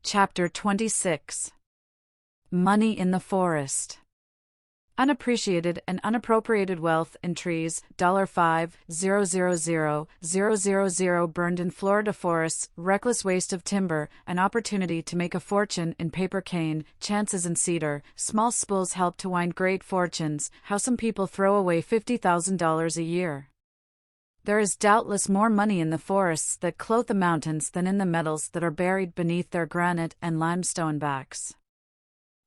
Chapter 26. Money in the Forest. Unappreciated and unappropriated wealth in trees. $5,000,000 burned in Florida forests. Reckless waste of timber. An opportunity to make a fortune in paper cane. Chances in cedar. Small spools help to wind great fortunes. How some people throw away $50,000 a year. There is doubtless more money in the forests that clothe the mountains than in the metals that are buried beneath their granite and limestone backs.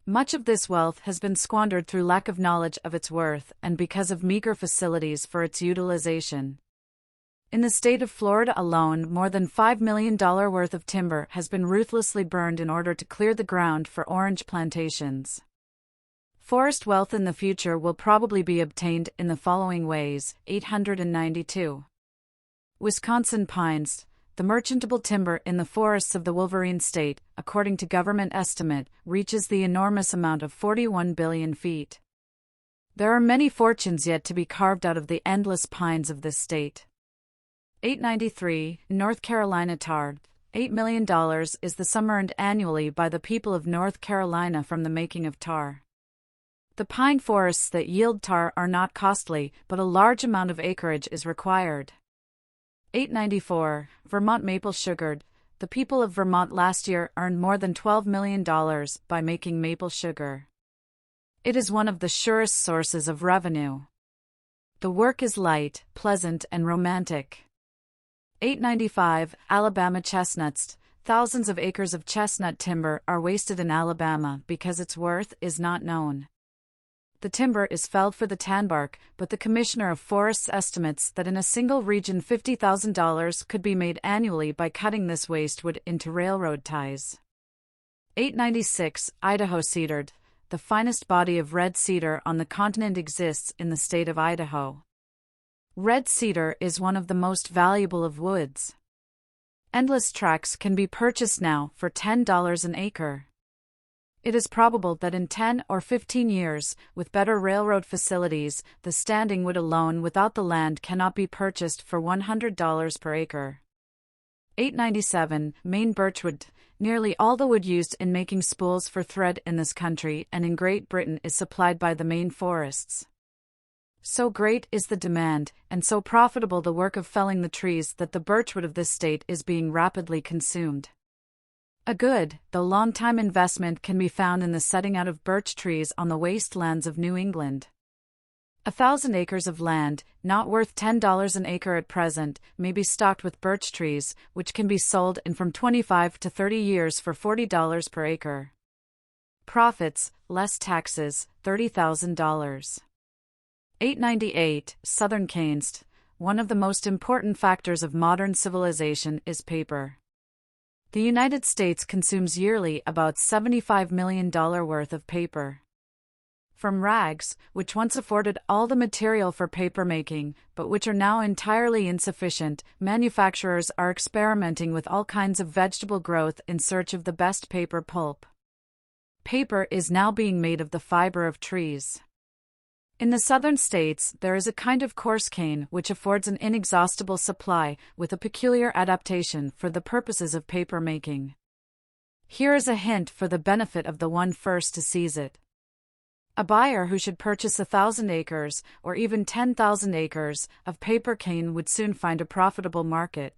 Much of this wealth has been squandered through lack of knowledge of its worth and because of meager facilities for its utilization. In the state of Florida alone, more than $5 million worth of timber has been ruthlessly burned in order to clear the ground for orange plantations. Forest wealth in the future will probably be obtained in the following ways. 892. Wisconsin pines. The merchantable timber in the forests of the Wolverine State, according to government estimate, reaches the enormous amount of 41 billion feet. There are many fortunes yet to be carved out of the endless pines of this state. 893. North Carolina tar. $8 million is the sum earned annually by the people of North Carolina from the making of tar. The pine forests that yield tar are not costly, but a large amount of acreage is required. 894. Vermont maple sugar. The people of Vermont last year earned more than $12 million by making maple sugar. It is one of the surest sources of revenue. The work is light, pleasant, and romantic. 895. Alabama chestnuts. Thousands of acres of chestnut timber are wasted in Alabama because its worth is not known. The timber is felled for the tan bark, but the Commissioner of Forests estimates that in a single region $50,000 could be made annually by cutting this waste wood into railroad ties. 896. Idaho cedar. The finest body of red cedar on the continent exists in the state of Idaho. Red cedar is one of the most valuable of woods. Endless tracts can be purchased now for $10 an acre. It is probable that in 10 or 15 years, with better railroad facilities, the standing wood alone without the land cannot be purchased for $100 per acre. 897. Maine birchwood. Nearly all the wood used in making spools for thread in this country and in Great Britain is supplied by the Maine forests. So great is the demand, and so profitable the work of felling the trees that the birchwood of this state is being rapidly consumed. A good, though long-time investment can be found in the setting out of birch trees on the wastelands of New England. 1,000 acres of land, not worth $10 an acre at present, may be stocked with birch trees, which can be sold in from 25 to 30 years for $40 per acre. Profits, less taxes, $30,000. 898. Southern canes. One of the most important factors of modern civilization is paper. The United States consumes yearly about $75 million worth of paper. From rags, which once afforded all the material for paper making, but which are now entirely insufficient, manufacturers are experimenting with all kinds of vegetable growth in search of the best paper pulp. Paper is now being made of the fiber of trees. In the southern states, there is a kind of coarse cane which affords an inexhaustible supply, with a peculiar adaptation for the purposes of paper making. Here is a hint for the benefit of the one first to seize it. A buyer who should purchase 1,000 acres, or even 10,000 acres, of paper cane would soon find a profitable market.